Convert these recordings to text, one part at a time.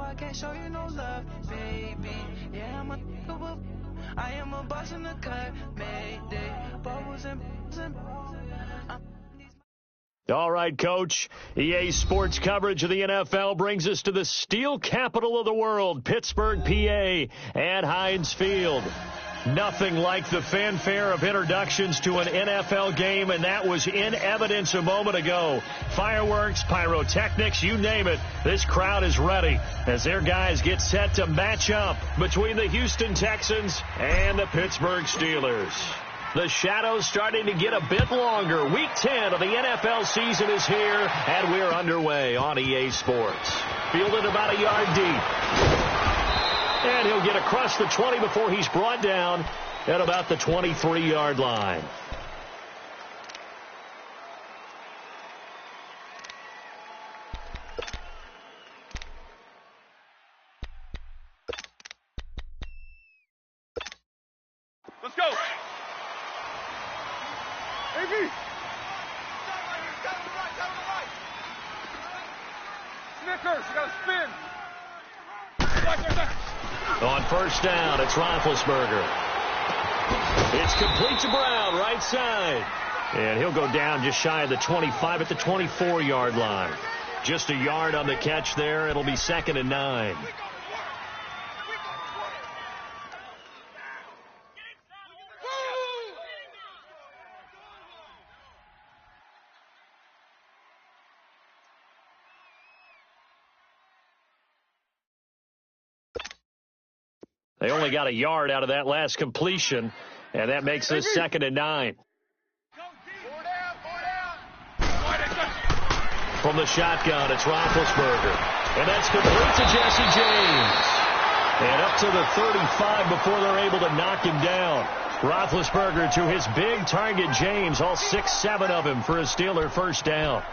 I can't show you no love, baby. Yeah, I am a boss in the cut, mayday. Bubbles and All right, Coach. EA Sports coverage of the NFL brings us to the steel capital of the world, Pittsburgh, PA, at Heinz Field. Nothing like the fanfare of introductions to an NFL game, and that was in evidence a moment ago. Fireworks, pyrotechnics, you name it. This crowd is ready as their guys get set to match up between the Houston Texans and the Pittsburgh Steelers. The shadow's starting to get a bit longer. Week 10 of the NFL season is here, and we're underway on EA Sports. Fielded about a yard deep. And he'll get across the 20 before he's brought down at about the 23-yard line. Let's go. AB. Snickers, you got to spin. On first down, it's Roethlisberger. It's complete to Brown, right side. And he'll go down just shy of the 25 at the 24-yard line. Just a yard on the catch there. It'll be 2nd and 9. They only got a yard out of that last completion, and that makes this 2nd and 9. From the shotgun, it's Roethlisberger. And that's complete to Jesse James. And up to the 35 before they're able to knock him down. Roethlisberger to his big target, James, all 6-7 of him for a Steeler first down.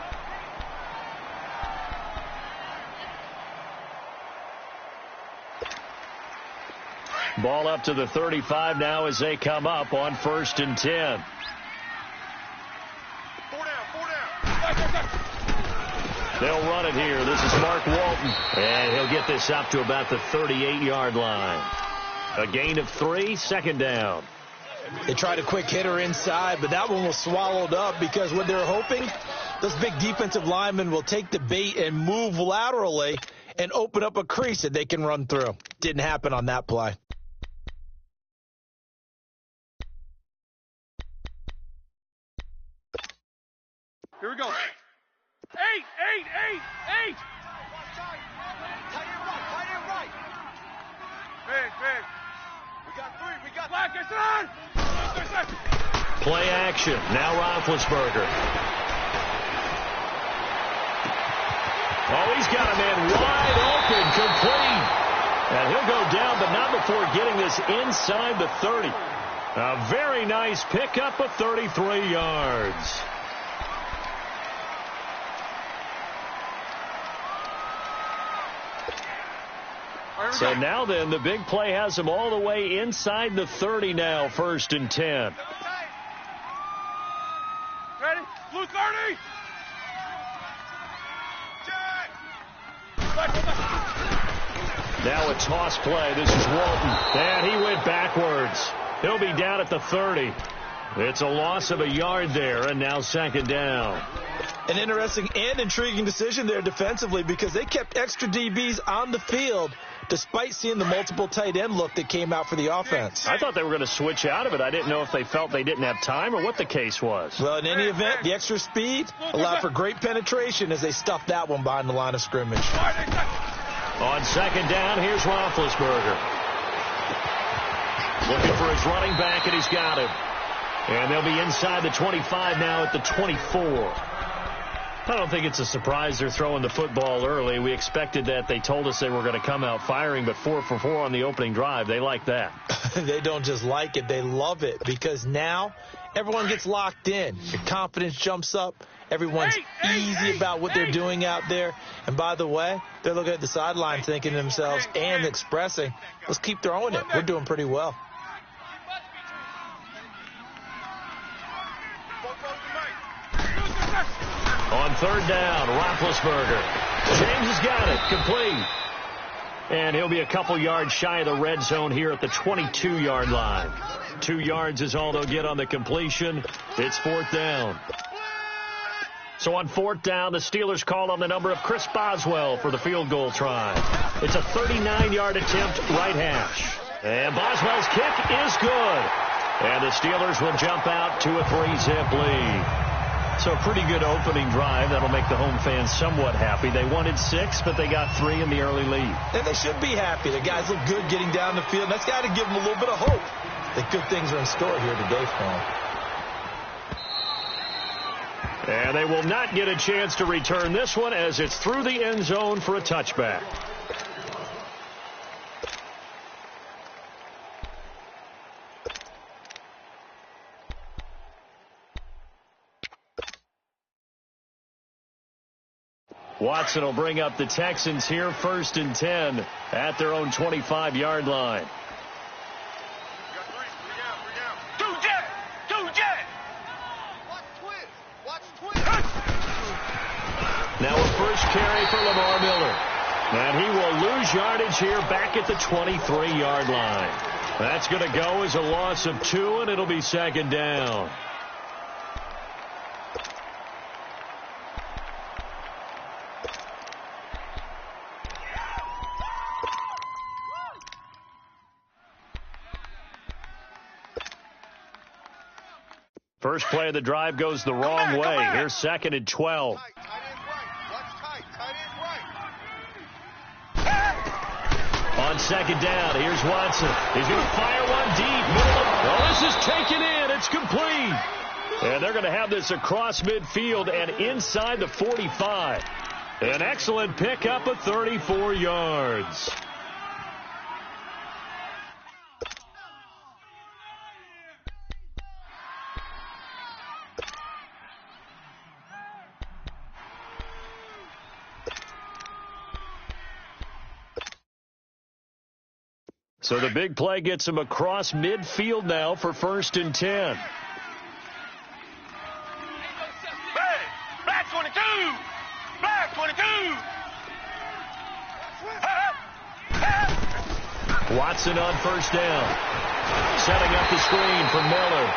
Ball up to the 35 now as they come up on 1st and 10. 4 down. They'll run it here. This is Mark Walton. And he'll get this up to about the 38-yard line. A gain of 3, 2nd down. They tried a quick hitter inside, but that one was swallowed up because what they're hoping, those big defensive linemen will take the bait and move laterally and open up a crease that they can run through. Didn't happen on that play. Here we go. 8. Tight end right. Big. We got 3. Black, it's on. Play action. Now Roethlisberger. Oh, he's got a man wide open, complete. And he'll go down, but not before getting this inside the 30. A very nice pickup of 33 yards. So now then, the big play has him all the way inside the 30 now, 1st and 10. Ready? Blue 30. Now a toss play. This is Walton. And he went backwards. He'll be down at the 30. It's a loss of a yard there, and now 2nd down. An interesting and intriguing decision there defensively because they kept extra DBs on the field despite seeing the multiple tight end look that came out for the offense. I thought they were going to switch out of it. I didn't know if they felt they didn't have time or what the case was. Well, in any event, the extra speed allowed for great penetration as they stuffed that one behind the line of scrimmage. On 2nd down, here's Roethlisberger. Looking for his running back, and he's got him. And they'll be inside the 25 now at the 24. I don't think it's a surprise they're throwing the football early. We expected that. They told us they were going to come out firing, but 4 for 4 on the opening drive. They like that. They don't just like it. They love it because now everyone gets locked in. Your confidence jumps up. Everyone's easy about what they're doing out there. And by the way, they're looking at the sideline thinking to themselves and expressing, let's keep throwing it. We're doing pretty well. On 3rd down, Roethlisberger. James has got it. Complete. And he'll be a couple yards shy of the red zone here at the 22-yard line. 2 yards is all they'll get on the completion. It's 4th down. So on 4th down, the Steelers call on the number of Chris Boswell for the field goal try. It's a 39-yard attempt, right hash. And Boswell's kick is good. And the Steelers will jump out to a 3-zip lead. So a pretty good opening drive. That'll make the home fans somewhat happy. They wanted 6, but they got 3 in the early lead. And they should be happy. The guys look good getting down the field. That's got to give them a little bit of hope that good things are in store here today for them. And they will not get a chance to return this one as it's through the end zone for a touchback. Watson will bring up the Texans here, 1st and 10 at their own 25-yard line. Now a first carry for Lamar Miller. And he will lose yardage here back at the 23-yard line. That's going to go as a loss of 2, and it'll be 2nd down. First play of the drive goes the wrong way. Here's 2nd and 12. On 2nd down, here's Watson. He's going to fire one deep. Well, this is taken in. It's complete. And they're going to have this across midfield and inside the 45. An excellent pickup of 34 yards. So the big play gets him across midfield now for 1st and 10. Black 22! Black 22! Watson on 1st down. Setting up the screen for Miller.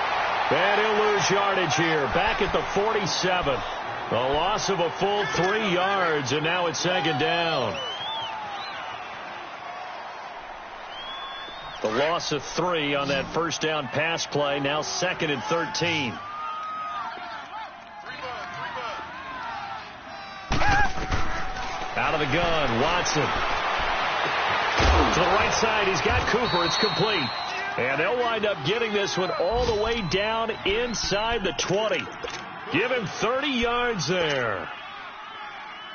And he'll lose yardage here. Back at the 47. A loss of a full 3 yards, and now it's 2nd down. The loss of 3 on that 1st down pass play. Now 2nd and 13. Out of the gun, Watson. To the right side, he's got Cooper. It's complete. And they'll wind up getting this one all the way down inside the 20. Give him 30 yards there.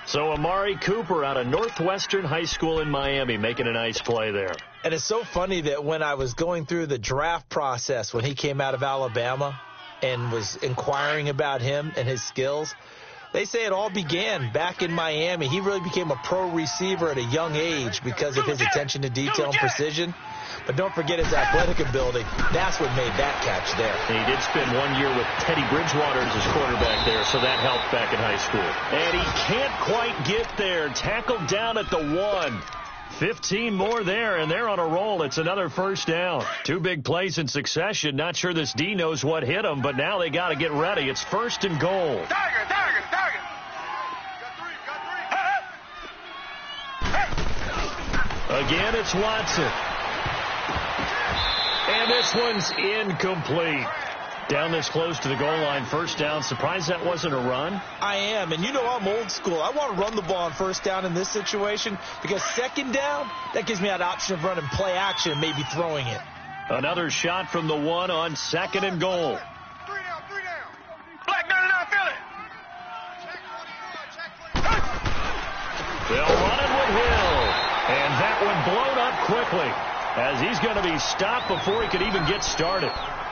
So Amari Cooper out of Northwestern High School in Miami making a nice play there. And it's so funny that when I was going through the draft process when he came out of Alabama and was inquiring about him and his skills, they say it all began back in Miami. He really became a pro receiver at a young age because of his attention to detail and precision. But don't forget his athletic ability. That's what made that catch there. He did spend 1 year with Teddy Bridgewater as his quarterback there, so that helped back in high school. And he can't quite get there. Tackled down at the 1. 15 more there, and they're on a roll. It's another 1st down. 2 big plays in succession. Not sure this D knows what hit him, but now they got to get ready. It's 1st and goal. Tiger! Again, it's Watson. And this one's incomplete. Down this close to the goal line, 1st down. Surprised that wasn't a run? I am, and you know I'm old school. I want to run the ball on 1st down in this situation because 2nd down, that gives me that option of running play action and maybe throwing it. Another shot from the 1 on 2nd and goal. 3 down. Black 99, feel it. They'll run it with Hill. And that one blown up quickly as he's going to be stopped before he could even get started.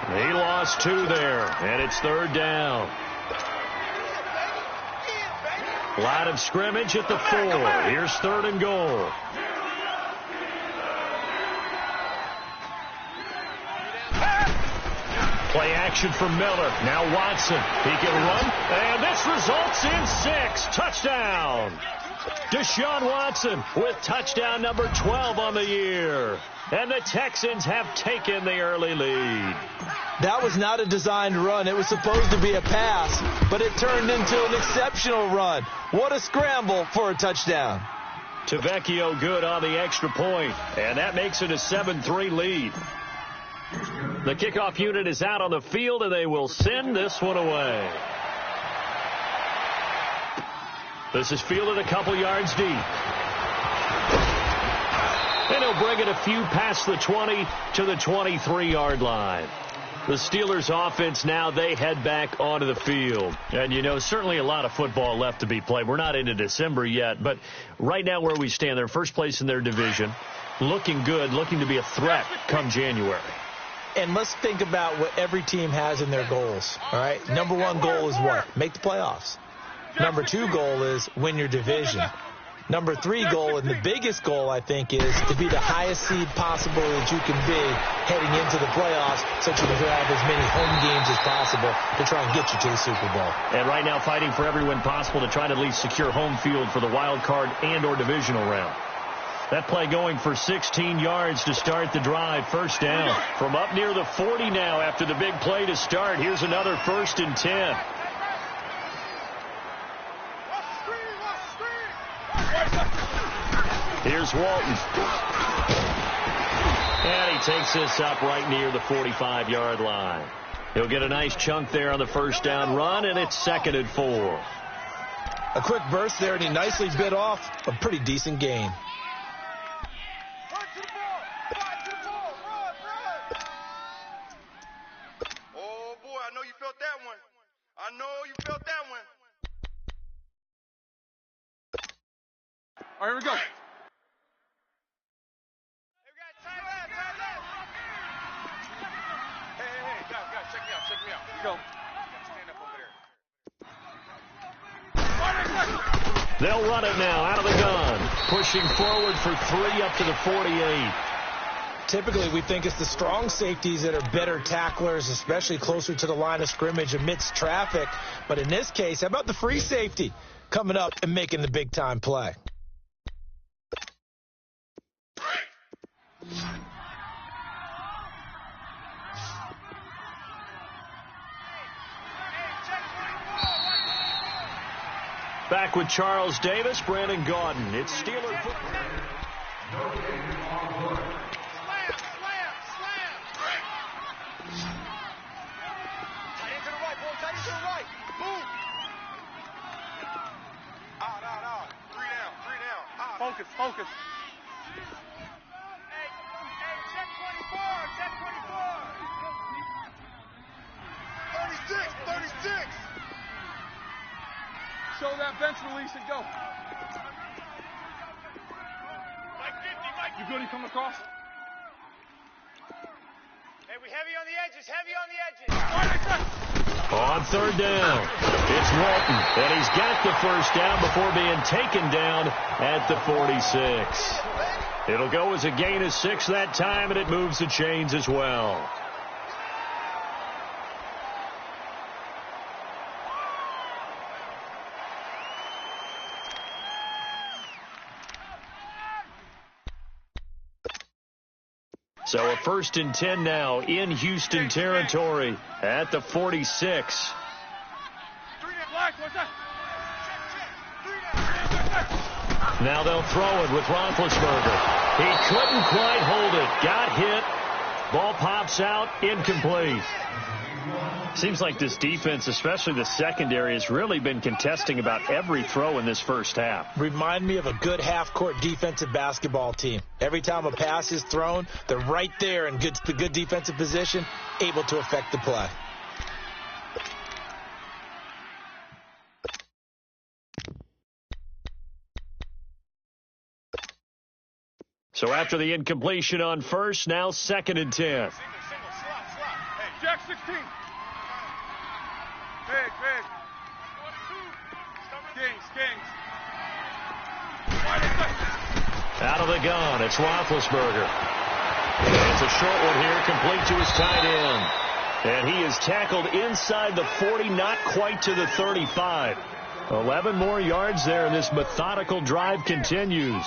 He lost 2 there, and it's 3rd down. Line of scrimmage at the 4. Here's 3rd and goal. Play action for Miller. Now Watson. He can run, and this results in 6. Touchdown. Deshaun Watson with touchdown number 12 on the year. And the Texans have taken the early lead. That was not a designed run. It was supposed to be a pass, but it turned into an exceptional run. What a scramble for a touchdown. Tavecchio good on the extra point, and that makes it a 7-3 lead. The kickoff unit is out on the field, and they will send this one away. This is fielded a couple yards deep. And he'll bring it a few past the 20 to the 23-yard line. The Steelers offense now, they head back onto the field. And, you know, certainly a lot of football left to be played. We're not into December yet, but right now where we stand, they're first place in their division, looking good, looking to be a threat come January. And let's think about what every team has in their goals, all right? Number one goal is what? Make the playoffs. Number two goal is win your division. Number three goal, and the biggest goal, I think, is to be the highest seed possible that you can be heading into the playoffs so that you can have as many home games as possible to try and get you to the Super Bowl. And right now fighting for every win possible to try to at least secure home field for the wild card and or divisional round. That play going for 16 yards to start the drive. First down from up near the 40 now after the big play to start. Here's another 1st and 10. Here's Walton. And he takes this up right near the 45-yard line. He'll get a nice chunk there on the first down run, and it's 2nd and 4. A quick burst there, and he nicely bit off a pretty decent gain. Oh, boy, I know you felt that one. I know you felt that one. All right, here we go. Check me out. Go. Stand up over there. They'll run it now out of the gun. Pushing forward for 3 up to the 48. Typically, we think it's the strong safeties that are better tacklers, especially closer to the line of scrimmage amidst traffic. But in this case, how about the free safety coming up and making the big-time play? Back with Charles Davis, Brandon Gaudin. It's Steeler football. Slam. Tight end to the right, boy. Tight end to the right. Move. Out. 3 down. Out. Focus. Hey, check 24. 36. Show that bench release and go. Mike. You good? He coming across? Hey, we heavy on the edges. On 3rd down, it's Walton, and he's got the first down before being taken down at the 46. It'll go as a gain of 6 that time, and it moves the chains as well. So a 1st and 10 now in Houston territory at the 46. Now they'll throw it with Roethlisberger. He couldn't quite hold it. Got hit. Ball pops out. Incomplete. Seems like this defense, especially the secondary, has really been contesting about every throw in this first half. Remind me of a good half-court defensive basketball team. Every time a pass is thrown, they're right there in good defensive position, able to affect the play. So after the incompletion on first, now 2nd and 10. Single, slot. Hey, Jack 16. Big. Kings. Out of the gun, it's Roethlisberger. It's a short one here, complete to his tight end. And he is tackled inside the 40, not quite to the 35. 11 more yards there, and this methodical drive continues.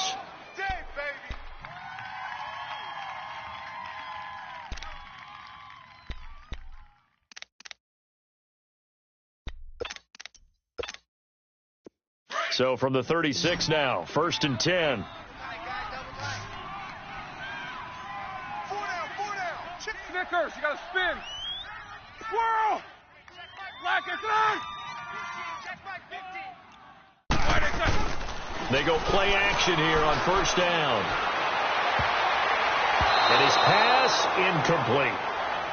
So from the 36 now, 1st and 10. Snickers, you gotta spin. Swirl! Black, it's on! They go play action here on 1st down. And his pass incomplete.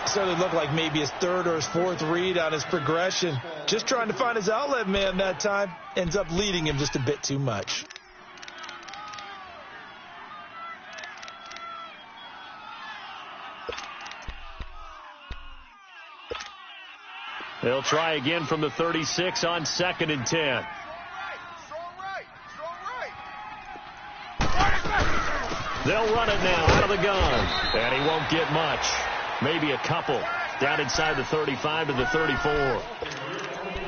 So it looked like maybe his 3rd or his 4th read on his progression. Just trying to find his outlet man that time. Ends up leading him just a bit too much. They'll try again from the 36 on 2nd and 10. They'll run it now out of the gun. And he won't get much. Maybe a couple. Down inside the 35 to the 34.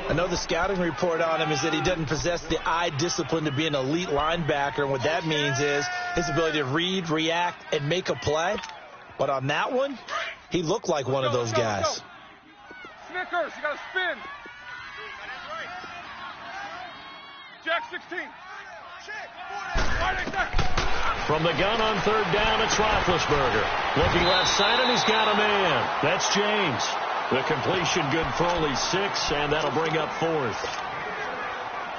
I know the scouting report on him is that he doesn't possess the eye discipline to be an elite linebacker. And what that means is his ability to read, react, and make a play. But on that one, he looked like one of those guys. Snickers, you gotta spin. Jack 16. From the gun on 3rd down, it's Roethlisberger. Looking left side, and he's got a man. That's James. The completion good for only 6, and that'll bring up 4th.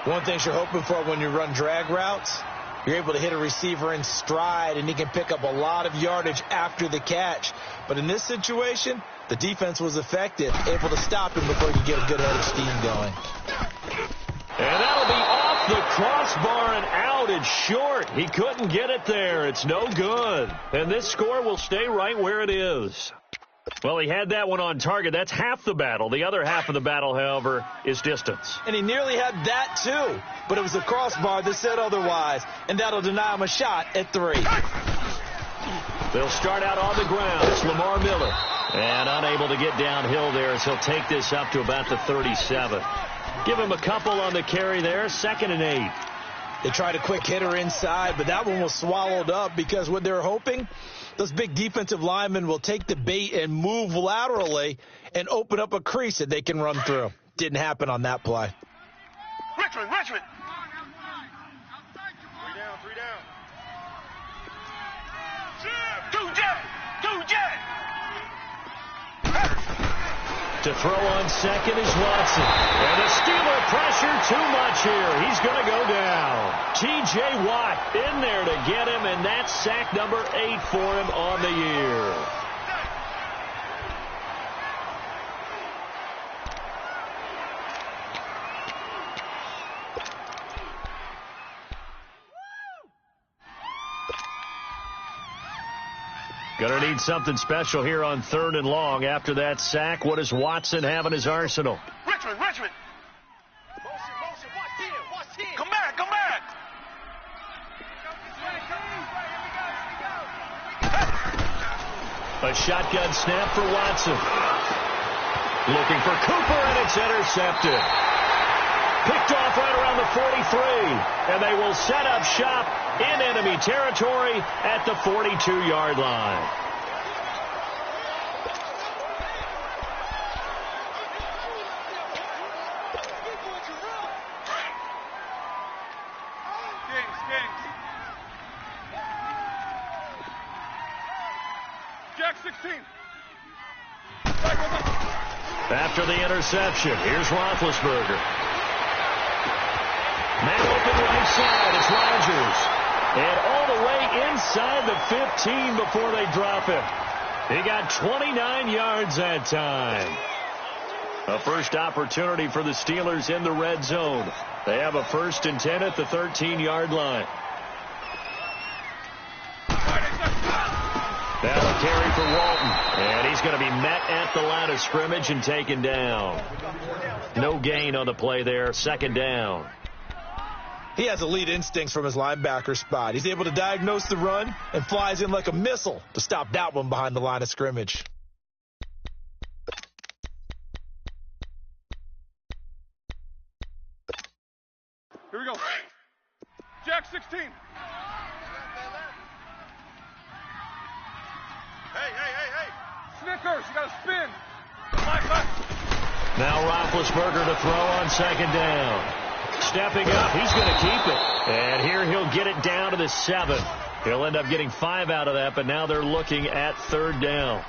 One thing you're hoping for when you run drag routes, you're able to hit a receiver in stride, and he can pick up a lot of yardage after the catch. But in this situation, the defense was effective, able to stop him before he could get a good head of steam going. And that'll be off the crossbar and out. It's short. He couldn't get it there. It's no good. And this score will stay right where it is. Well, he had that one on target. That's half the battle. The other half of the battle, however, is distance. And he nearly had that, too. But it was a crossbar that said otherwise. And that'll deny him a shot at 3. They'll start out on the ground. It's Lamar Miller. And unable to get downhill there as he'll take this up to about the 37. Give him a couple on the carry there. 2nd and 8. They tried a quick hitter inside, but that one was swallowed up because what they're hoping, those big defensive linemen will take the bait and move laterally and open up a crease that they can run through. Didn't happen on that play. Richmond! 3 down. Two jet! To throw on 2nd is Watson. And the Steeler pressure too much here. He's going to go down. T.J. Watt in there to get him, and that's sack number 8 for him on the year. Going to need something special here on 3rd and long. After that sack, what does Watson have in his arsenal? Richmond! Motion, watch him! Come back! A shotgun snap for Watson. Looking for Cooper, and it's intercepted. Picked off right around the 43, and they will set up shop in enemy territory at the 42-yard line. Kings. Jack 16. After the interception, here's Roethlisberger. Man open right side, it's Rodgers. And all the way inside the 15 before they drop him. He got 29 yards that time. A first opportunity for the Steelers in the red zone. They have a 1st and 10 at the 13-yard line. That'll carry for Walton. And he's going to be met at the line of scrimmage and taken down. No gain on the play there. 2nd down. He has elite instincts from his linebacker spot. He's able to diagnose the run and flies in like a missile to stop that one behind the line of scrimmage. Snickers, you got to spin. Black. Now Roethlisberger to throw on second down. Stepping up, he's going to keep it. And here he'll get it down to the 7. He'll end up getting 5 out of that, but now they're looking at third down.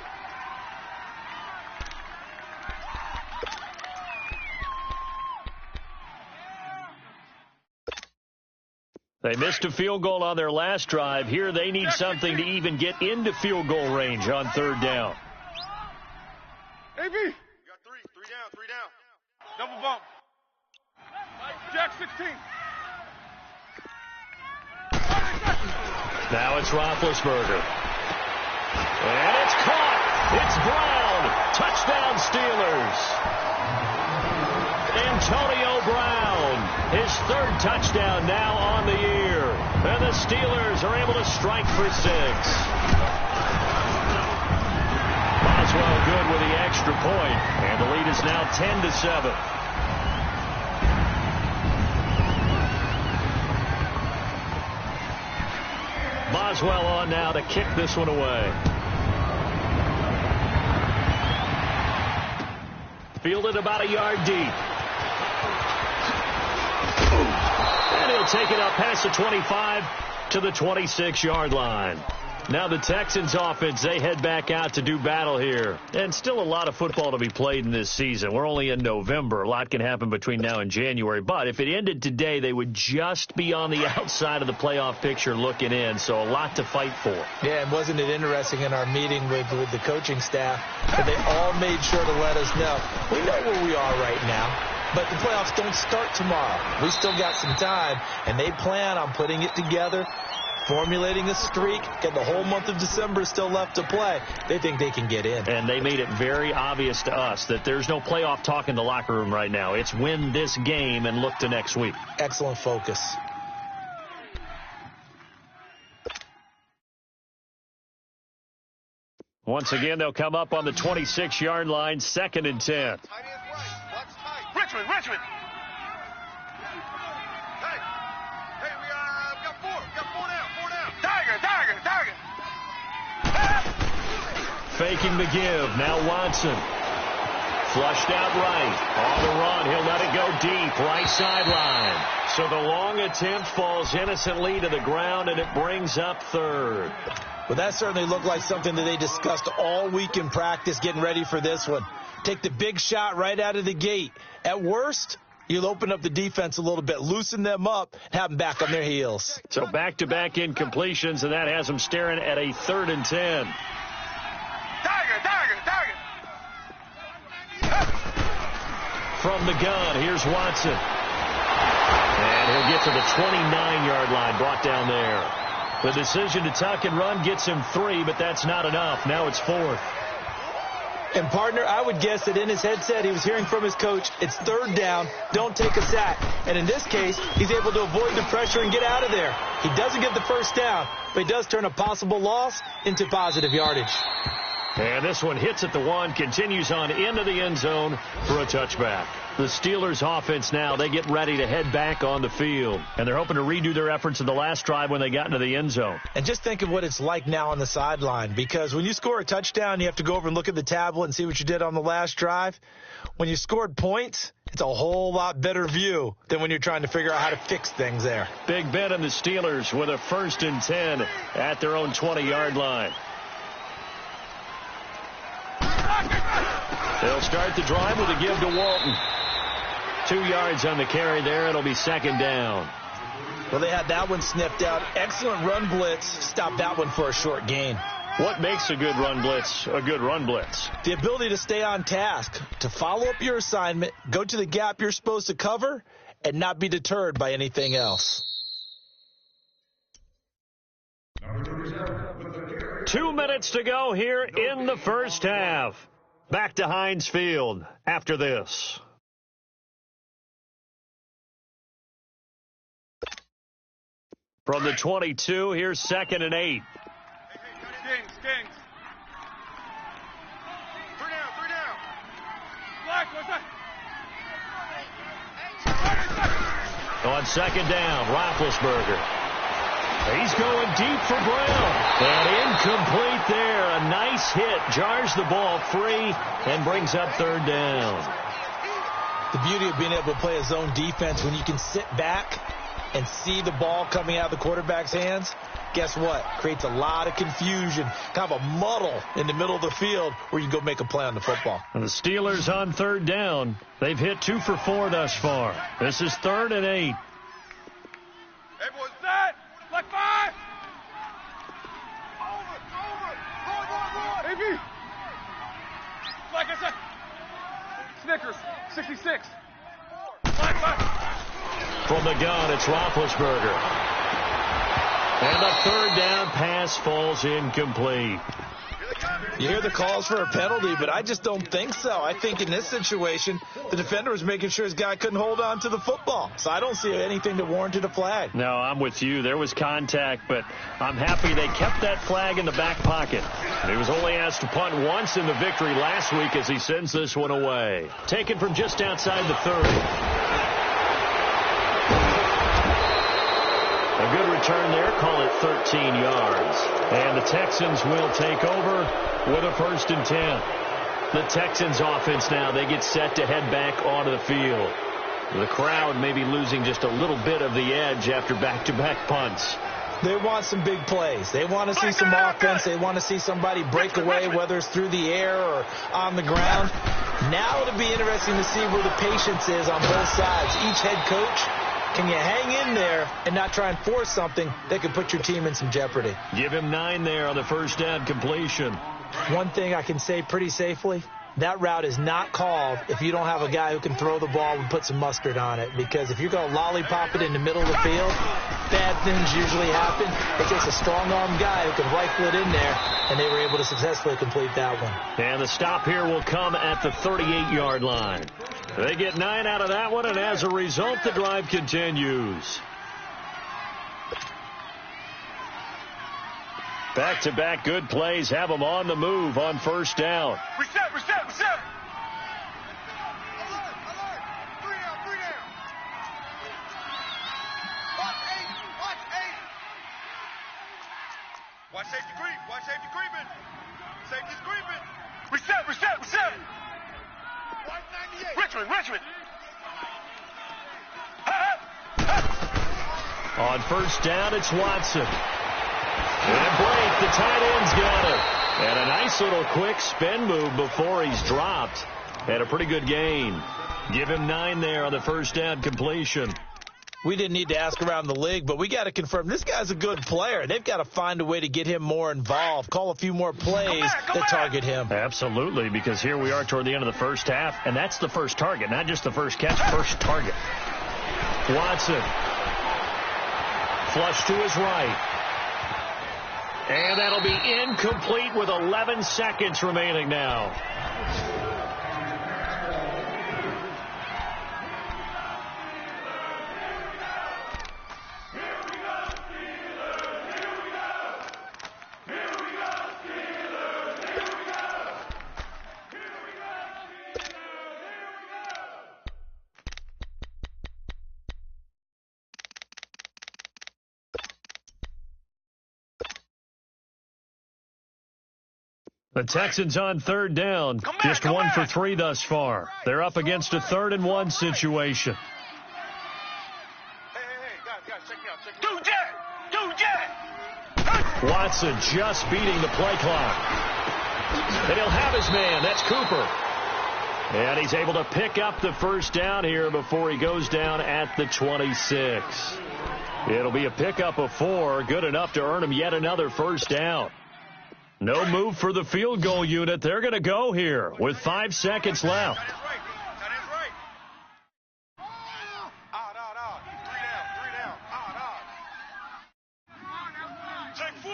They missed a field goal on their last drive. Here they need something to even get into field goal range on third down. AB. You got 3 down. Double bump. Jack 16. Now it's Roethlisberger. And it's caught. It's Brown. Touchdown Steelers. Antonio Brown. His 3rd touchdown now on the year. And the Steelers are able to strike for 6. Boswell good with the extra point. And the lead is now 10-7. Boswell on now to kick this one away. Fielded about a yard deep. And he'll take it up past the 25 to the 26-yard line. Now the Texans offense, they head back out to do battle here. And still a lot of football to be played in this season. We're only in November. A lot can happen between now and January. But if it ended today, they would just be on the outside of the playoff picture looking in. So a lot to fight for. Yeah, and wasn't it interesting in our meeting with the coaching staff that they all made sure to let us know. We know where we are right now. But the playoffs don't start tomorrow. We still got some time, and they plan on putting it together, formulating a streak, get the whole month of December still left to play. They think they can get in. And they made it very obvious to us that there's no playoff talk in the locker room right now. It's win this game and look to next week. Excellent focus. Once again, they'll come up on the 26-yard line, 2nd and 10. Richmond. Hey, we got 4. We got 4 down. Tiger. Faking the give. Now Watson. Flushed out right. On the run. He'll let it go deep. Right sideline. So the long attempt falls innocently to the ground, and it brings up 3rd. Well, that certainly looked like something that they discussed all week in practice getting ready for this one. Take the big shot right out of the gate. At worst, you'll open up the defense a little bit, loosen them up, and have them back on their heels. So back-to-back incompletions, and that has them staring at a 3rd and 10. Tiger. From the gun, here's Watson. And he'll get to the 29-yard line, brought down there. The decision to tuck and run gets him 3, but that's not enough. Now it's 4th. And, partner, I would guess that in his headset he was hearing from his coach, it's 3rd down, don't take a sack. And in this case, he's able to avoid the pressure and get out of there. He doesn't get the 1st down, but he does turn a possible loss into positive yardage. And this one hits at the 1, continues on into the end zone for a touchback. The Steelers offense now, they get ready to head back on the field. And they're hoping to redo their efforts in the last drive when they got into the end zone. And just think of what it's like now on the sideline, because when you score a touchdown, you have to go over and look at the tablet and see what you did on the last drive. When you scored points, it's a whole lot better view than when you're trying to figure out how to fix things there. Big Ben and the Steelers with a 1st and 10 at their own 20-yard line. They'll start the drive with a give to Walton. 2 yards on the carry there. It'll be 2nd down. Well, they had that one sniffed out. Excellent run blitz. Stopped that one for a short gain. What makes a good run blitz a good run blitz? The ability to stay on task, to follow up your assignment, go to the gap you're supposed to cover, and not be deterred by anything else. 2 minutes to go here in the first half. Back to Heinz Field after this. From the 22, here's 2nd and 8. Skings. 3 down. Black, what's that? On 2nd down, Roethlisberger. He's going deep for Brown. And Incomplete there. A nice hit. Jars the ball free and brings up third down. The beauty of being able to play a zone defense when you can sit back and see the ball coming out of the quarterback's hands, guess what? Creates a lot of confusion, kind of a muddle in the middle of the field where you can go make a play on the football. And the Steelers on third down. They've hit 2 for 4 thus far. This is 3rd and 8. Hey, boys, set. Like 5. Over. Roll. AB. Like I said. Snickers, 66. Like 5. From the gun, it's Roethlisberger. And a third down pass falls incomplete. You hear the calls for a penalty, but I just don't think so. I think in this situation, the defender was making sure his guy couldn't hold on to the football. So I don't see anything that warranted a flag. No, I'm with you. There was contact, but I'm happy they kept that flag in the back pocket. He was only asked to punt once in the victory last week as he sends this one away. Taken from just outside the 30. A good return there, call it 13 yards. And the Texans will take over with a 1st and 10. The Texans offense now, they get set to head back onto the field. The crowd may be losing just a little bit of the edge after back-to-back punts. They want some big plays. They want to see some offense. They want to see somebody break away, whether it's through the air or on the ground. Now it'll be interesting to see where the patience is on both sides. Each head coach, can you hang in there and not try and force something that could put your team in some jeopardy? Give him 9 there on the first down completion. One thing I can say pretty safely, that route is not called if you don't have a guy who can throw the ball and put some mustard on it. Because if you're going to lollipop it in the middle of the field, bad things usually happen. It takes a strong-armed guy who can rifle it in there, and they were able to successfully complete that one. And the stop here will come at the 38-yard line. They get 9 out of that one, and as a result, the drive continues. Back-to-back good plays have them on the move on first down. Reset. Alert. 3 down. Watch 8. Watch safety creeping. Safety's creeping. Reset. 198. Richmond. On first down, it's Watson. And Blake, the tight end's got it. And a nice little quick spin move before he's dropped. And a pretty good gain. Give him 9 there on the first down completion. We didn't need to ask around the league, but we got to confirm this guy's a good player. They've got to find a way to get him more involved, call a few more plays that target him. Absolutely, because here we are toward the end of the first half, and that's the first target, not just the first catch, first target. Watson. Flush to his right. And that'll be incomplete with 11 seconds remaining now. The Texans on third down, just 1 for 3 thus far. They're up against a 3rd and 1 situation. Hey, guys, check me out. Do jet. Watson just beating the play clock. And he'll have his man. That's Cooper. And he's able to pick up the first down here before he goes down at the 26. It'll be a pickup of 4, good enough to earn him yet another first down. No move for the field goal unit. They're going to go here with 5 seconds left. That is right. Odd. 3 down. Odd. Check 4.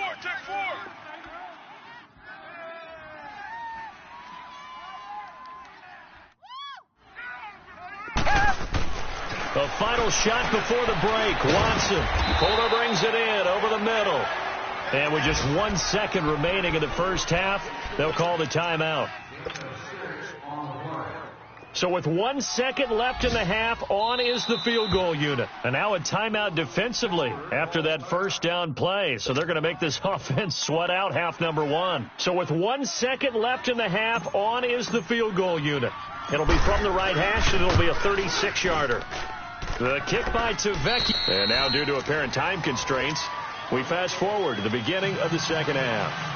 The final shot before the break. Watson. Fuller brings it in over the middle. And with just 1 second remaining in the first half, they'll call the timeout. So with 1 second left in the half, on is the field goal unit. And now a timeout defensively after that first down play. So they're going to make this offense sweat out half number one. So with 1 second left in the half, on is the field goal unit. It'll be from the right hash, and it'll be a 36-yarder. The kick by Tavecchio. And now due to apparent time constraints, we fast forward to the beginning of the second half.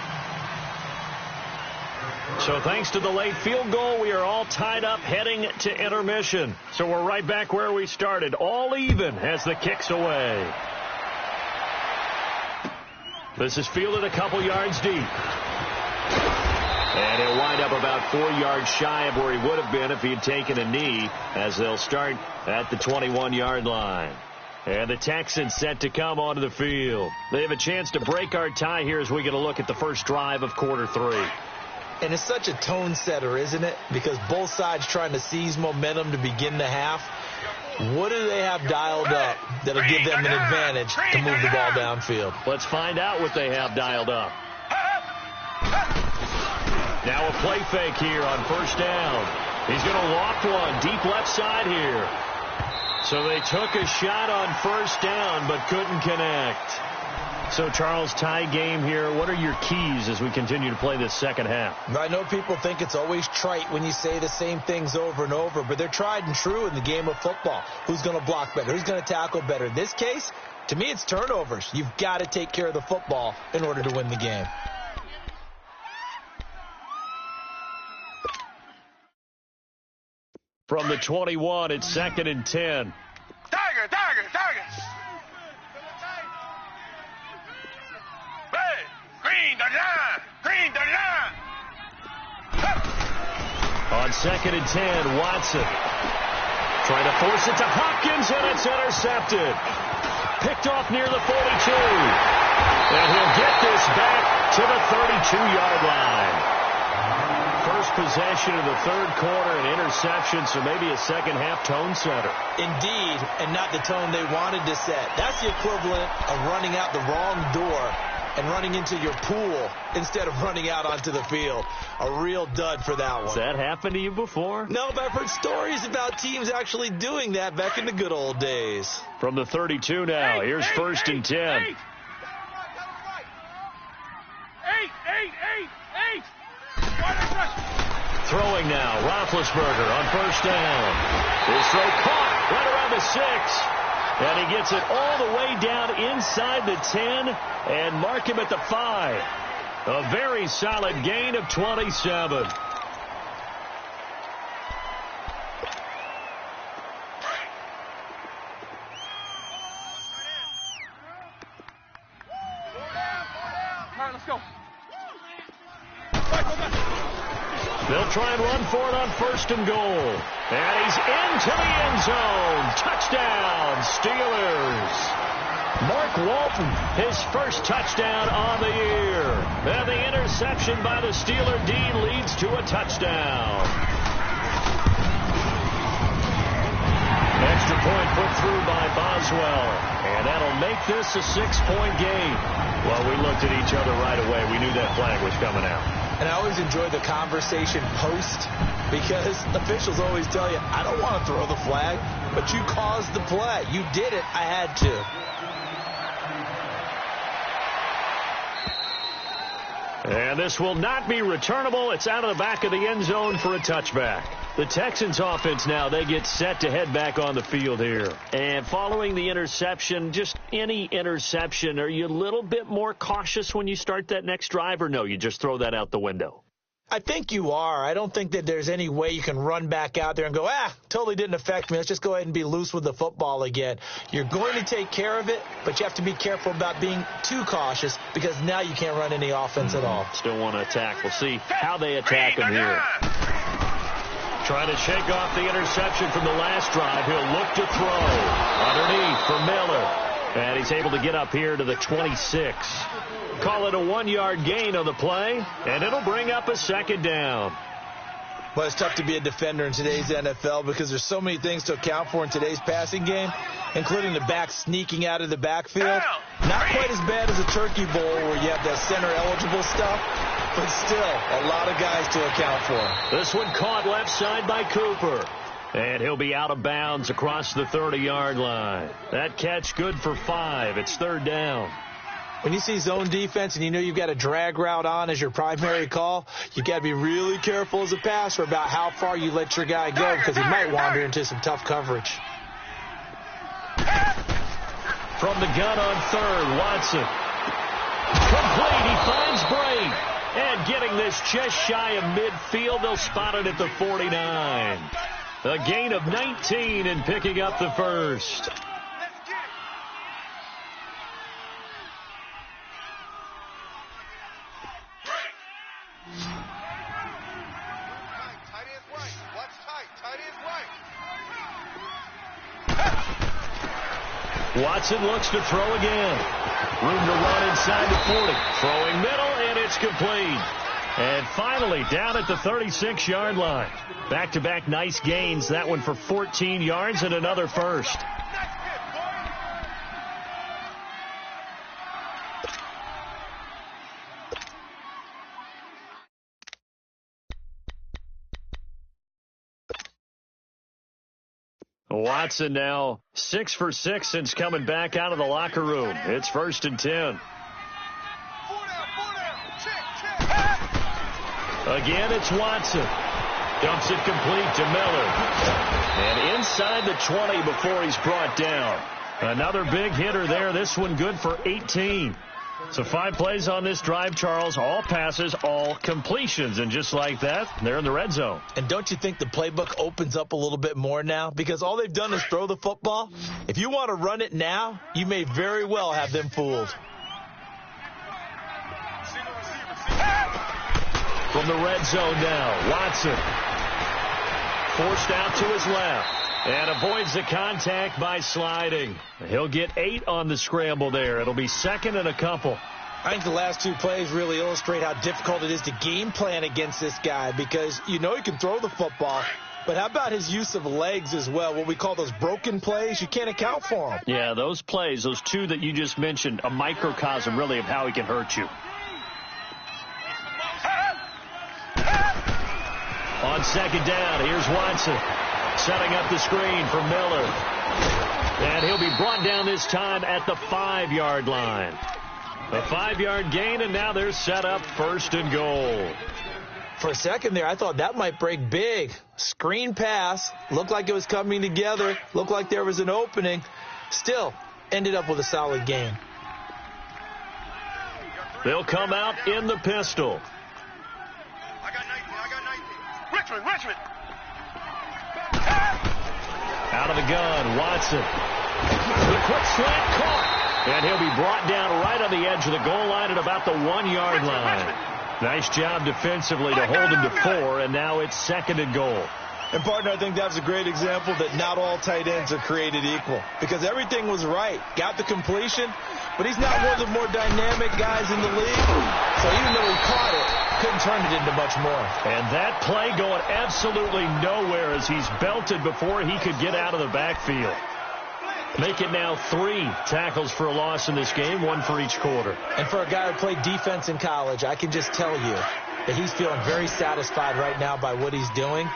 So thanks to the late field goal, we are all tied up heading to intermission. So we're right back where we started, all even as the kick's away. This is fielded a couple yards deep. And he'll wind up about 4 yards shy of where he would have been if he had taken a knee, as they'll start at the 21-yard line. And the Texans set to come onto the field. They have a chance to break our tie here as we get a look at the first drive of quarter three. And it's such a tone setter, isn't it? Because both sides trying to seize momentum to begin the half. What do they have dialed up that'll give them an advantage to move the ball downfield? Let's find out what they have dialed up. Now a play fake here on first down. He's going to loft one deep left side here. So they took a shot on first down but couldn't connect. So, Charles, tie game here. What are your keys as we continue to play this second half? I know people think it's always trite when you say the same things over and over, but they're tried and true in the game of football. Who's going to block better? Who's going to tackle better? In this case, to me, it's turnovers. You've got to take care of the football in order to win the game. From the 21, it's 2nd and 10. Tiger! Green the line! On 2nd and 10, Watson trying to force it to Hopkins, and it's intercepted. Picked off near the 42. And he'll get this back to the 32-yard line. First possession of the third quarter, an interception, so maybe a second-half tone setter. Indeed, and not the tone they wanted to set. That's the equivalent of running out the wrong door and running into your pool instead of running out onto the field. A real dud for that one. Has that happened to you before? No, but I've heard stories about teams actually doing that back in the good old days. From the 32 now, here's 1st and 10. Throwing now, Roethlisberger on first down. His throw caught right around the 6. And he gets it all the way down inside the 10 and mark him at the 5. A very solid gain of 27. They'll try and run for it on 1st and goal. And he's into the end zone. Touchdown, Steelers. Mark Walton, his first touchdown on the year. And the interception by the Steeler D leads to a touchdown. Extra point put through by Boswell. And that'll make this a 6-point game. Well, we looked at each other right away. We knew that flag was coming out. And I always enjoy the conversation post because officials always tell you, I don't want to throw the flag, but you caused the play. You did it. I had to. And this will not be returnable. It's out of the back of the end zone for a touchback. The Texans offense now, they get set to head back on the field here. And following the interception, just any interception, are you a little bit more cautious when you start that next drive, or no, you just throw that out the window? I think you are. I don't think that there's any way you can run back out there and go, totally didn't affect me. Let's just go ahead and be loose with the football again. You're going to take care of it, but you have to be careful about being too cautious because now you can't run any offense at all. Still want to attack. We'll see how they attack him here. Trying to shake off the interception from the last drive. He'll look to throw. Underneath for Miller. And he's able to get up here to the 26. Call it a 1-yard gain on the play, and it'll bring up a second down. Well, it's tough to be a defender in today's NFL because there's so many things to account for in today's passing game, including the back sneaking out of the backfield. Not quite as bad as a turkey bowl where you have that center-eligible stuff, but still a lot of guys to account for. This one caught left side by Cooper. And he'll be out of bounds across the 30-yard line. That catch good for 5. It's 3rd down. When you see zone defense and you know you've got a drag route on as your primary call, you got to be really careful as a passer about how far you let your guy go because he might wander into some tough coverage. From the gun on 3rd, Watson. Complete. He finds Bray. And getting this just shy of midfield, they'll spot it at the 49. A gain of 19 and picking up the first. Watson looks to throw again. Room to run inside the 40. Throwing middle, and it's complete. And finally, down at the 36-yard line. Back-to-back nice gains. That one for 14 yards and another first. Watson now 6 for 6 since coming back out of the locker room. It's 1st and 10. Again, it's Watson. Dumps it complete to Miller. And inside the 20 before he's brought down. Another big hitter there. This one good for 18. So 5 plays on this drive, Charles. All passes, all completions. And just like that, they're in the red zone. And don't you think the playbook opens up a little bit more now? Because all they've done is throw the football. If you want to run it now, you may very well have them fooled. From the red zone now, Watson. Forced out to his left. And avoids the contact by sliding. He'll get 8 on the scramble there. It'll be 2nd and a couple. I think the last 2 plays really illustrate how difficult it is to game plan against this guy because you know he can throw the football, but how about his use of legs as well, what we call those broken plays? You can't account for them. Yeah, those plays, those 2 that you just mentioned, a microcosm really of how he can hurt you. On 2nd down, here's Watson. Setting up the screen for Miller. And he'll be brought down this time at the 5-yard line. A 5-yard gain, and now they're set up 1st and goal. For a second there, I thought that might break big. Screen pass. Looked like it was coming together. Looked like there was an opening. Still, ended up with a solid gain. They'll come out in the pistol. I got 19. Richmond. Out of the gun, Watson. The quick slant caught. And he'll be brought down right on the edge of the goal line at about the 1-yard line. Nice job defensively to hold him to 4, and now it's 2nd and goal. And, partner, I think that's a great example that not all tight ends are created equal because everything was right. Got the completion, but he's not one of the more dynamic guys in the league. So even though he caught it, couldn't turn it into much more. And that play going absolutely nowhere as he's belted before he could get out of the backfield. Make it now 3 tackles for a loss in this game, 1 for each quarter. And for a guy who played defense in college, I can just tell you that he's feeling very satisfied right now by what he's doing.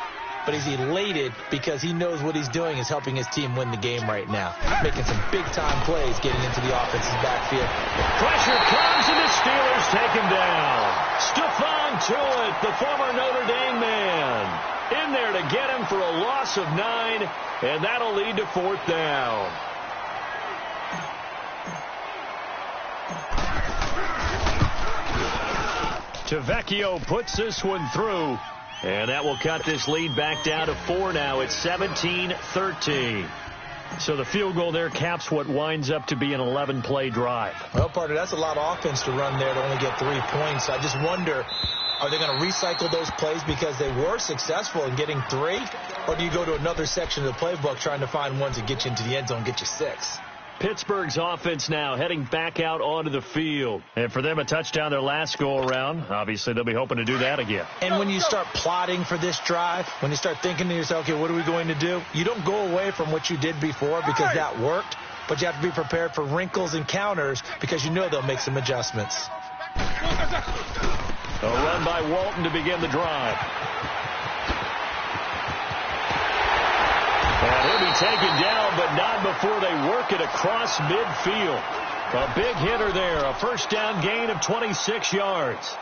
But he's elated because he knows what he's doing is helping his team win the game right now. Making some big-time plays getting into the offense's backfield. Pressure comes, and the Steelers take him down. Stephon Tuitt, the former Notre Dame man, in there to get him for a loss of 9, and that'll lead to 4th down. Tavecchio puts this one through. And that will cut this lead back down to 4 now. It's 17-13. So the field goal there caps what winds up to be an 11-play drive. Well, partner, that's a lot of offense to run there to only get 3 points. I just wonder, are they going to recycle those plays because they were successful in getting 3? Or do you go to another section of the playbook trying to find ones that get you into the end zone, get you 6? Pittsburgh's offense now heading back out onto the field. And for them, a touchdown their last go-around. Obviously, they'll be hoping to do that again. And when you start plotting for this drive, when you start thinking to yourself, okay, what are we going to do? You don't go away from what you did before because that worked, but you have to be prepared for wrinkles and counters because you know they'll make some adjustments. A run by Walton to begin the drive. And he'll be taken down, but not before they work it across midfield. A big hitter there, a first down gain of 26 yards.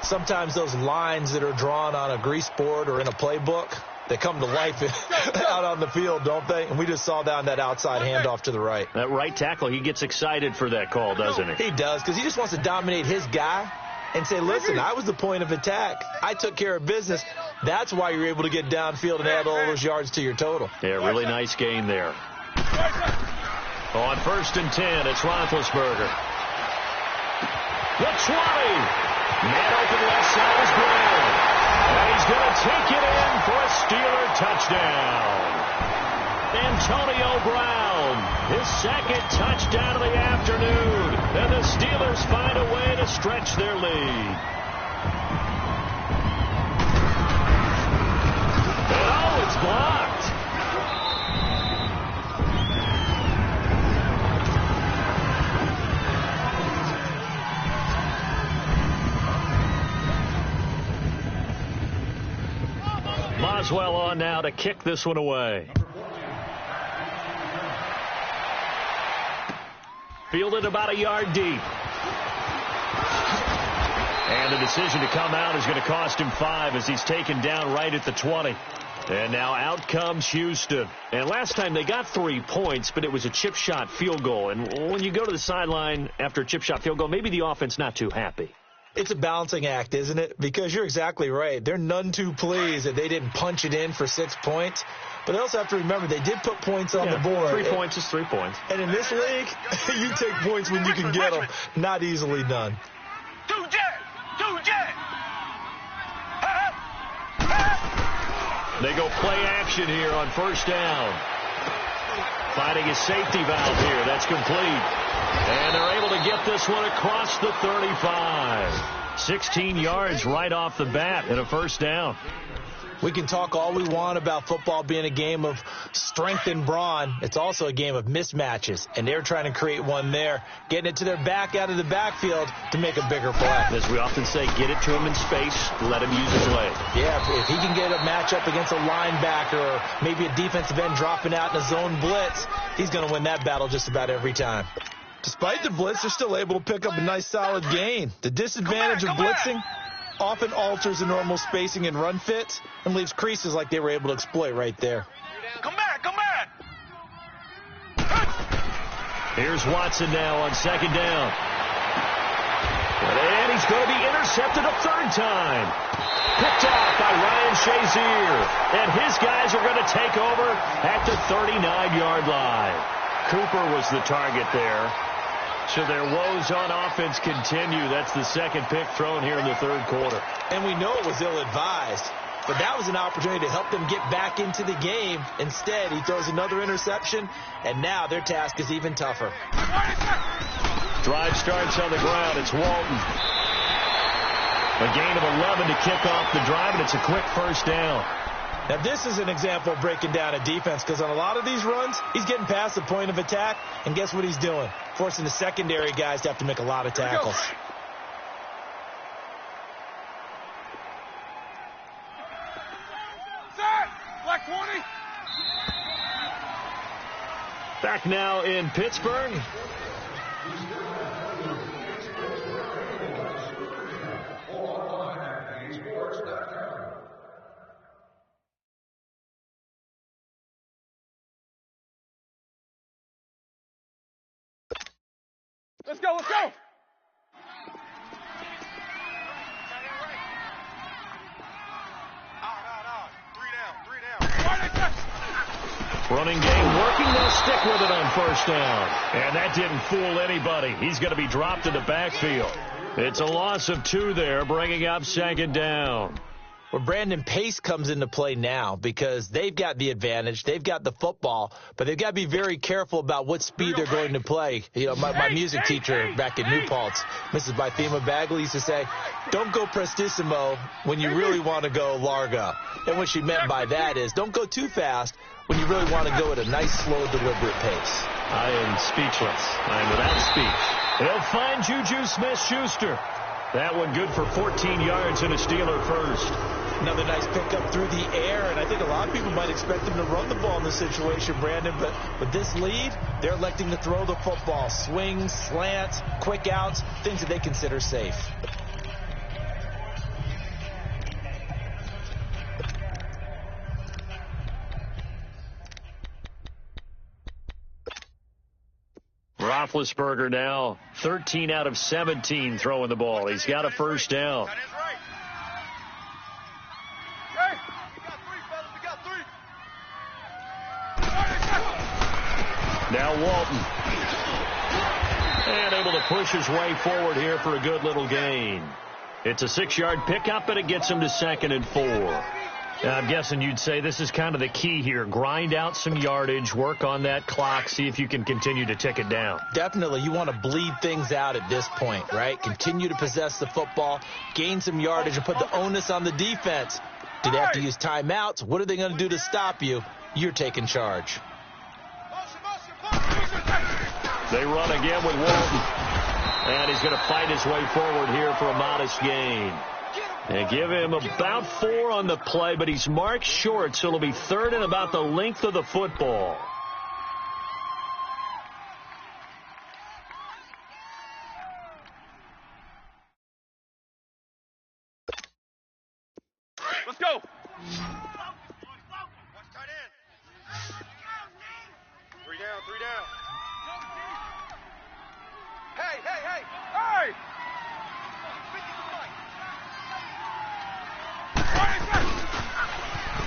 Sometimes those lines that are drawn on a grease board or in a playbook, they come to life out on the field, don't they? And we just saw down that outside handoff to the right. That right tackle, he gets excited for that call, doesn't he? He does, because he just wants to dominate his guy and say, listen, I was the point of attack. I took care of business. That's why you're able to get downfield and add all those yards to your total. Yeah, really nice gain there. On 1st and 10, it's Roethlisberger. The 20. Man open left side is Brown. And he's going to take it in for a Steeler touchdown. Antonio Brown, his second touchdown of the afternoon. And the Steelers find a way to stretch their lead. And oh, it's blocked. Boswell on now to kick this one away. Fielded about a yard deep. And the decision to come out is going to cost him 5 as he's taken down right at the 20. And now out comes Houston. And last time they got 3 points, but it was a chip shot field goal. And when you go to the sideline after a chip shot field goal, maybe the offense not too happy. It's a balancing act, isn't it? Because you're exactly right. They're none too pleased that they didn't punch it in for 6 points. But they also have to remember they did put points on the board. 3 points is 3 points. And in this league, you take points when you can get them. Not easily done. They go play action here on 1st down. Finding a safety valve here. That's complete. And they're able to get this one across the 35. 16 yards right off the bat and a 1st down. We can talk all we want about football being a game of strength and brawn. It's also a game of mismatches, and they're trying to create one there, getting it to their back out of the backfield to make a bigger play. As we often say, get it to him in space, let him use his leg. Yeah, if he can get a matchup against a linebacker or maybe a defensive end dropping out in a zone blitz, he's going to win that battle just about every time. Despite the blitz, they're still able to pick up a nice solid gain. The disadvantage of blitzing often alters the normal spacing and run fits and leaves creases like they were able to exploit right there. Come back, come back! Here's Watson now on 2nd down. And he's going to be intercepted a 3rd time. Picked off by Ryan Shazier. And his guys are going to take over at the 39-yard line. Cooper was the target there. So their woes on offense continue. That's the 2nd pick thrown here in the 3rd quarter. And we know it was ill-advised, but that was an opportunity to help them get back into the game. Instead, he throws another interception, and now their task is even tougher. Drive starts on the ground. It's Walton. A gain of 11 to kick off the drive, and it's a quick 1st down. Now, this is an example of breaking down a defense because on a lot of these runs, he's getting past the point of attack, and guess what he's doing? Forcing the secondary guys to have to make a lot of tackles. Black 20. Back now in Pittsburgh. Let's go, let's go! Running game working. They'll stick with it on 1st down. And that didn't fool anybody. He's going to be dropped in the backfield. It's a loss of 2 there, bringing up 2nd down. Well, Brandon, pace comes into play now because they've got the advantage. They've got the football, but they've got to be very careful about what speed they're going to play. You know, my music teacher back in New Paltz, Mrs. Bythema Bagley, used to say, don't go prestissimo when you really want to go largo. And what she meant by that is don't go too fast when you really want to go at a nice, slow, deliberate pace. I am speechless. I am without speech. He'll find Juju Smith-Schuster. That one good for 14 yards and a Steeler first. Another nice pickup through the air, and I think a lot of people might expect them to run the ball in this situation, Brandon, but with this lead, they're electing to throw the football. Swings, slants, quick outs, things that they consider safe. Roethlisberger now 13 out of 17 throwing the ball. He's got a first down. Now Walton. And able to push his way forward here for a good little gain. It's a 6-yard pickup, and it gets him to 2nd and 4. I'm guessing you'd say this is kind of the key here. Grind out some yardage, work on that clock, see if you can continue to tick it down. Definitely. You want to bleed things out at this point, right? Continue to possess the football, gain some yardage, and put the onus on the defense. Do they have to use timeouts? What are they going to do to stop you? You're taking charge. They run again with Walton. And he's going to fight his way forward here for a modest gain. They give him about 4 on the play, but he's marked short, so it'll be 3rd and about the length of the football. Let's go. Three down. Hey!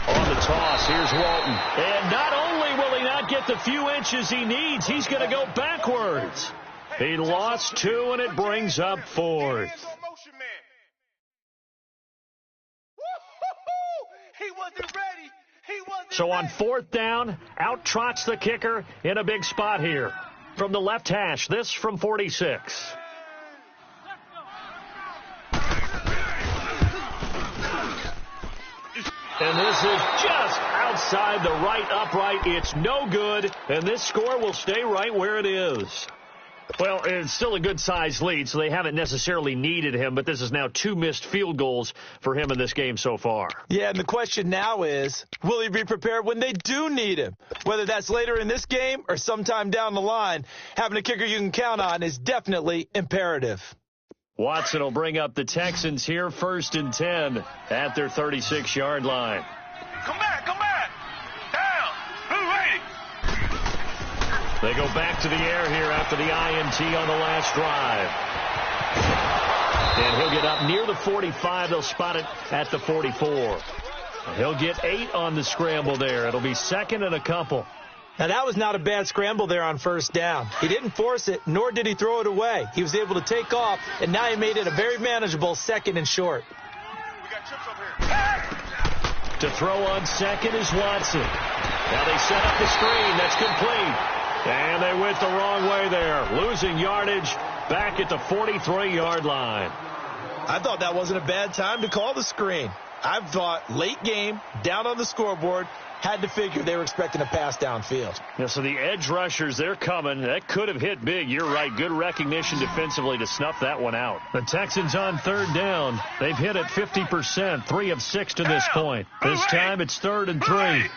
On the toss, here's Walton. And not only will he not get the few inches he needs, he's going to go backwards. He lost 2, and it brings up 4th. So on 4th down, out trots the kicker in a big spot here. From the left hash, this from 46. And this is just outside the right upright. It's no good, and this score will stay right where it is. Well, it's still a good-sized lead, so they haven't necessarily needed him, but this is now 2 missed field goals for him in this game so far. Yeah, and the question now is, will he be prepared when they do need him? Whether that's later in this game or sometime down the line, having a kicker you can count on is definitely imperative. Watson will bring up the Texans here, 1st and 10 at their 36-yard line. Come back! Down! Who's waiting? They go back to the air here after the INT on the last drive. And he'll get up near the 45. They'll spot it at the 44. He'll get 8 on the scramble there. It'll be 2nd and a couple. Now, that was not a bad scramble there on 1st down. He didn't force it, nor did he throw it away. He was able to take off, and now he made it a very manageable 2nd and short. We got chips up here. To throw on 2nd is Watson. Now they set up the screen. That's complete. And they went the wrong way there. Losing yardage back at the 43-yard line. I thought that wasn't a bad time to call the screen. I thought late game, down on the scoreboard, had to figure they were expecting a pass downfield. Yeah, so the edge rushers, they're coming. That could have hit big. You're right. Good recognition defensively to snuff that one out. The Texans on 3rd down. They've hit it 50%, 3 of 6 to this point. This time it's 3rd and 3.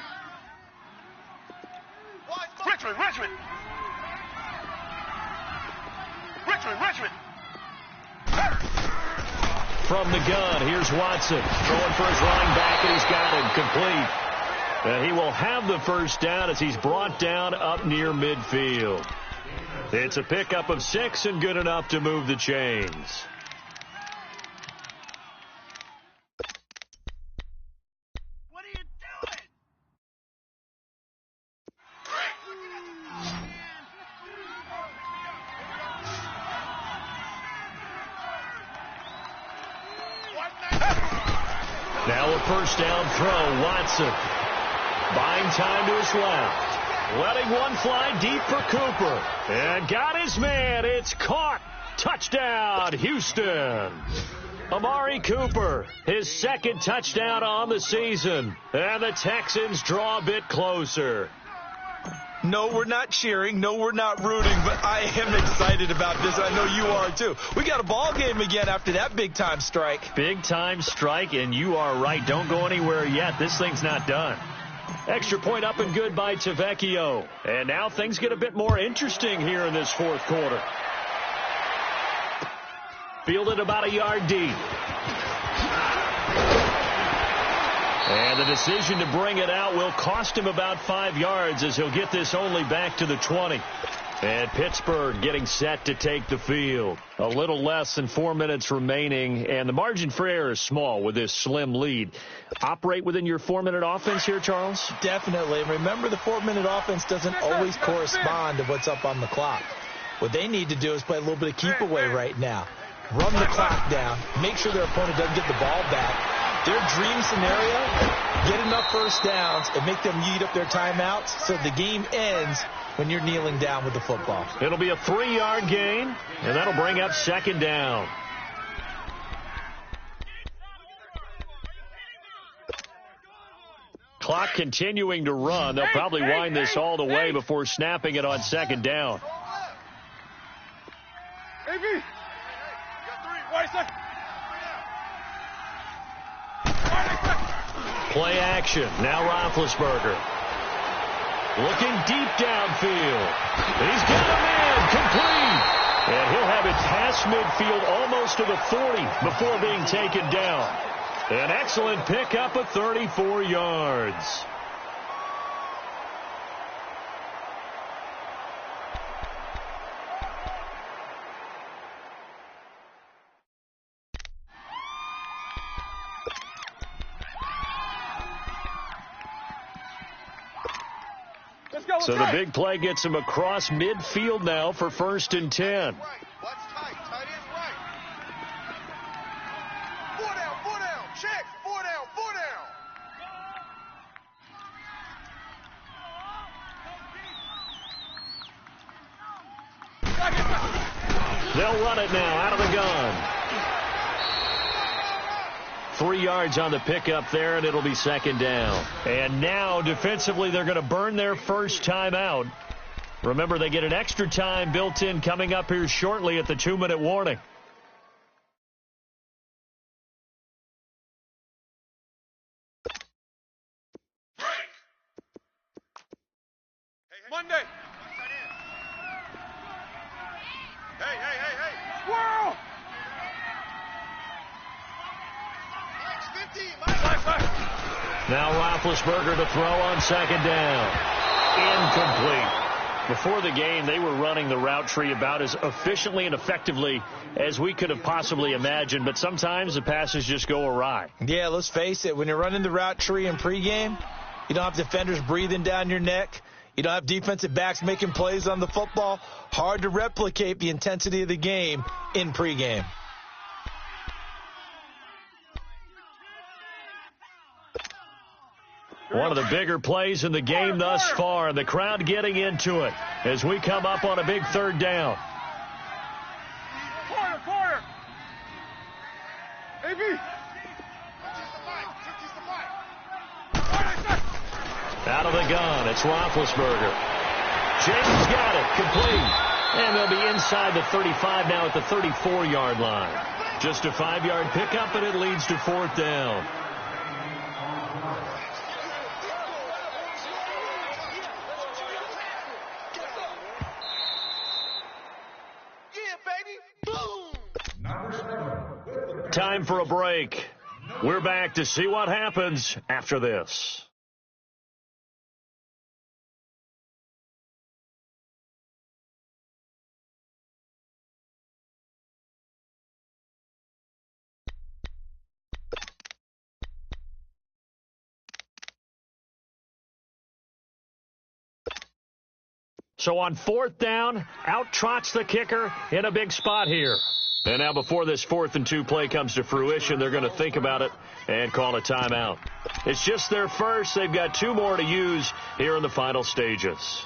Richmond. From the gun, here's Watson. Throwing for his running back, and he's got him complete. And he will have the first down as he's brought down up near midfield. It's a pickup of 6 and good enough to move the chains. What are you doing? Now a first down throw. Watson buying time to his left. Letting one fly deep for Cooper. And got his man. It's caught. Touchdown, Houston. Amari Cooper, his second touchdown on the season. And the Texans draw a bit closer. No, we're not cheering. No, we're not rooting, but I am excited about this. I know you are, too. We got a ball game again after that big-time strike. Big-time strike, and you are right. Don't go anywhere yet. This thing's not done. Extra point up and good by Tavecchio. And now things get a bit more interesting here in this fourth quarter. Fielded about a yard deep. And the decision to bring it out will cost him about 5 yards as he'll get this only back to the 20. And Pittsburgh getting set to take the field. A little less than 4 minutes remaining, and the margin for error is small with this slim lead. Operate within your 4-minute offense here, Charles? Definitely. And remember, the 4-minute offense doesn't always correspond to what's up on the clock. What they need to do is play a little bit of keep away right now. Run the clock down. Make sure their opponent doesn't get the ball back. Their dream scenario, get enough first downs and make them eat up their timeouts so the game ends when you're kneeling down with the football. It'll be a 3-yard gain, and that'll bring up second down. Clock continuing to run. They'll probably wind this all the way before snapping it on second down. Play action. Now Roethlisberger. Looking deep downfield. He's got a man complete. And he'll have it past midfield almost to the 40 before being taken down. An excellent pickup of 34 yards. So the big play gets him across midfield now for 1st and 10. What's tight? Tight end right. 4 down, 4 down. Check. 4 down, 4 down. They'll run it now out of the gun. 3 yards on the pickup there, and it'll be second down. And now, defensively, they're going to burn their first timeout. Remember, they get an extra time built in coming up here shortly at the 2-minute warning. Monday. Hey. Squirrel. Now Roethlisberger to throw on second down. Incomplete. Before the game, they were running the route tree about as efficiently and effectively as we could have possibly imagined, but sometimes the passes just go awry. Yeah, let's face it. When you're running the route tree in pregame, you don't have defenders breathing down your neck. You don't have defensive backs making plays on the football. Hard to replicate the intensity of the game in pregame. One of the bigger plays in the game thus far. The crowd getting into it as we come up on a big 3rd down. Quarter. AB. Out of the gun, it's Roethlisberger. James got it, complete. And they'll be inside the 35 now at the 34-yard line. Just a 5-yard pickup, and it leads to 4th down. Time for a break. We're back to see what happens after this. So on 4th down, out trots the kicker in a big spot here. And now before this 4th and 2 play comes to fruition, they're going to think about it and call a timeout. It's just their first. They've got 2 more to use here in the final stages.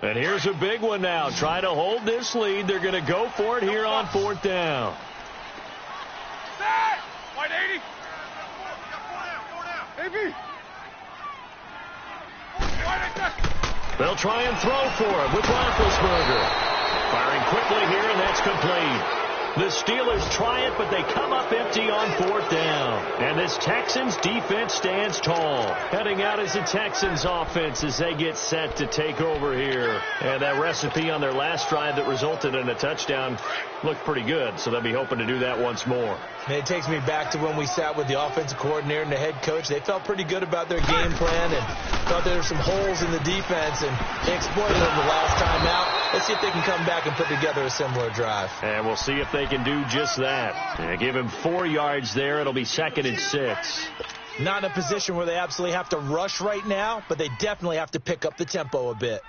And here's a big one now. Trying to hold this lead. They're going to go for it here on 4th down. White 80. AB. They'll try and throw for him with Roethlisberger. Firing quickly here, and that's complete. The Steelers try it, but they come up empty on fourth down. And this Texans defense stands tall. Heading out is the Texans offense as they get set to take over here. And that recipe on their last drive that resulted in a touchdown looked pretty good, so they'll be hoping to do that once more. And it takes me back to when we sat with the offensive coordinator and the head coach. They felt pretty good about their game plan and thought there were some holes in the defense, and they exploited them the last time out. Let's see if they can come back and put together a similar drive. And we'll see if they can do just that. And give him 4 yards there. It'll be 2nd and 6. Not in a position where they absolutely have to rush right now, but they definitely have to pick up the tempo a bit.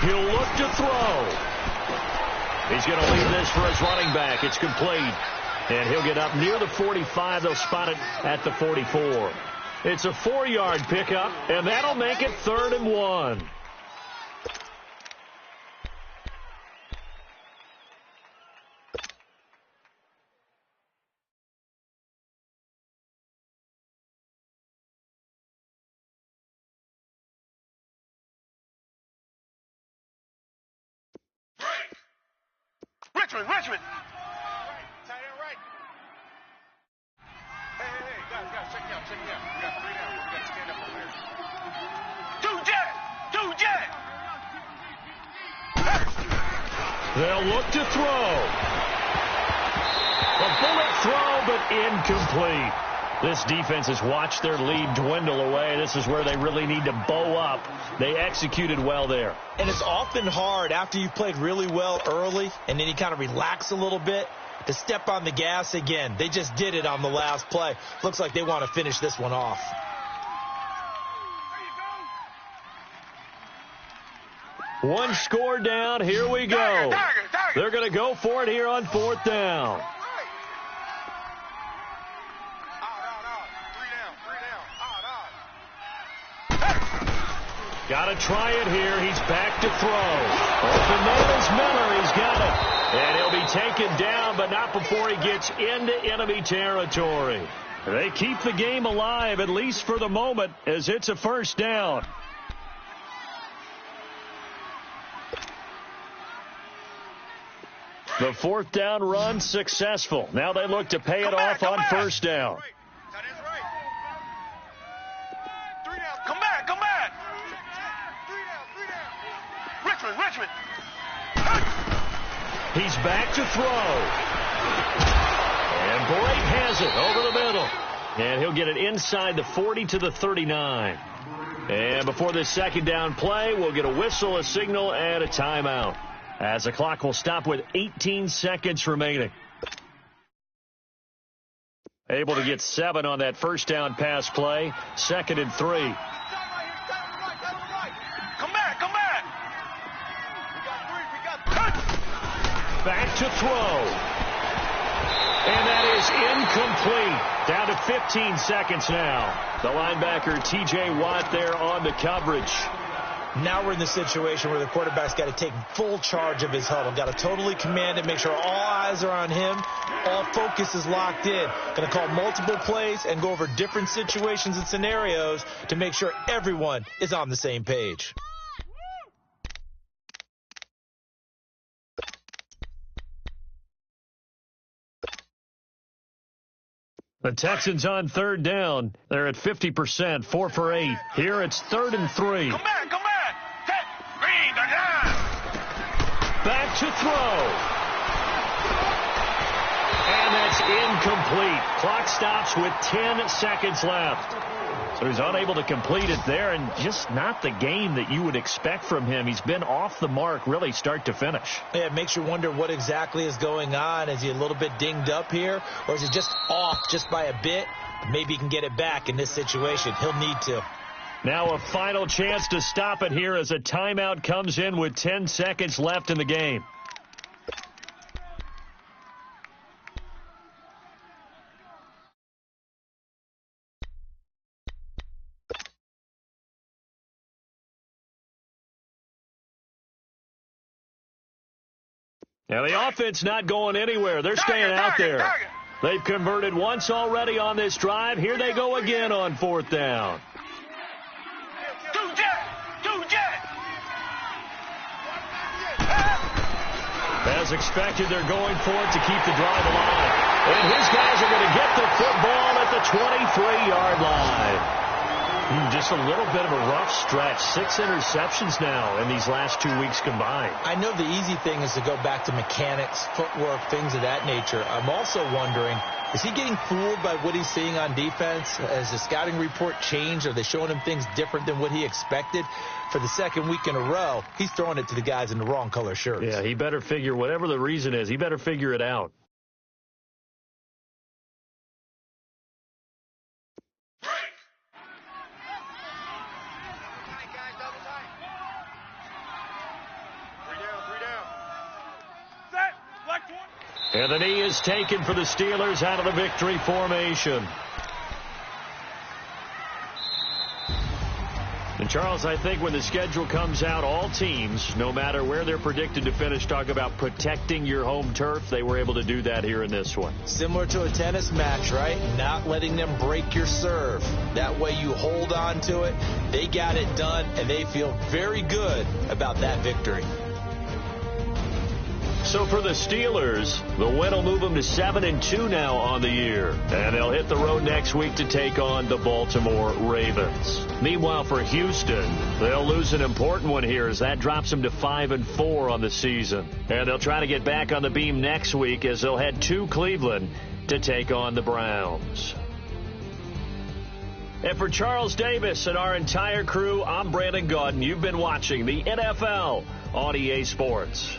He'll look to throw. He's going to leave this for his running back. It's complete. And he'll get up near the 45. They'll spot it at the 44. It's a 4-yard pickup, and that'll make it 3rd and 1. Richmond. Tight end right. Hey, guys, check me out. We got 3 down. We got to stand up over there. 2 jet. They'll look to throw. A bullet throw, but incomplete. This defense has watched their lead dwindle away. This is where they really need to bow up. They executed well there. And it's often hard after you've played really well early and then you kind of relax a little bit to step on the gas again. They just did it on the last play. Looks like they want to finish this one off. One score down. Here we go. They're going to go for it here on 4th down. Got to try it here. He's back to throw. Open man is Miller. He's got it. And he'll be taken down, but not before he gets into enemy territory. They keep the game alive, at least for the moment, as it's a 1st down. The 4th down run successful. Now they look to pay it off on 1st down. Richmond. He's back to throw. And Blake has it over the middle. And he'll get it inside the 40 to the 39. And before this 2nd down play, we'll get a whistle, a signal, and a timeout, as the clock will stop with 18 seconds remaining. Able to get 7 on that 1st down pass play. 2nd and 3. Back to throw. And that is incomplete. Down to 15 seconds now. The linebacker, T.J. Watt, there on the coverage. Now we're in the situation where the quarterback's got to take full charge of his huddle. Got to totally command it, make sure all eyes are on him. All focus is locked in. Going to call multiple plays and go over different situations and scenarios to make sure everyone is on the same page. The Texans on 3rd down. They're at 50%, 4 for 8. Here it's 3rd and 3. Come back. Green, they're down. Back to throw. And that's incomplete. Clock stops with 10 seconds left. So he's unable to complete it there, and just not the game that you would expect from him. He's been off the mark really start to finish. Yeah, it makes you wonder what exactly is going on. Is he a little bit dinged up here, or is he just off just by a bit? Maybe he can get it back in this situation. He'll need to. Now a final chance to stop it here as a timeout comes in with 10 seconds left in the game. Now, the offense not going anywhere. They're staying out there. They've converted once already on this drive. Here they go again on 4th down. As expected, they're going for it to keep the drive alive. And his guys are going to get the football at the 23-yard line. Just a little bit of a rough stretch. 6 interceptions now in these last 2 weeks combined. I know the easy thing is to go back to mechanics, footwork, things of that nature. I'm also wondering, is he getting fooled by what he's seeing on defense? Has the scouting report changed? Are they showing him things different than what he expected? For the second week in a row, he's throwing it to the guys in the wrong color shirts. Yeah, he better figure, whatever the reason is, he better figure it out. And the knee is taken for the Steelers out of the victory formation. And, Charles, I think when the schedule comes out, all teams, no matter where they're predicted to finish, talk about protecting your home turf. They were able to do that here in this one. Similar to a tennis match, right? Not letting them break your serve. That way you hold on to it. They got it done, and they feel very good about that victory. So for the Steelers, the win will move them to 7-2 now on the year. And they'll hit the road next week to take on the Baltimore Ravens. Meanwhile, for Houston, they'll lose an important one here as that drops them to 5-4 on the season. And they'll try to get back on the beam next week as they'll head to Cleveland to take on the Browns. And for Charles Davis and our entire crew, I'm Brandon Gaudin. You've been watching the NFL on EA Sports.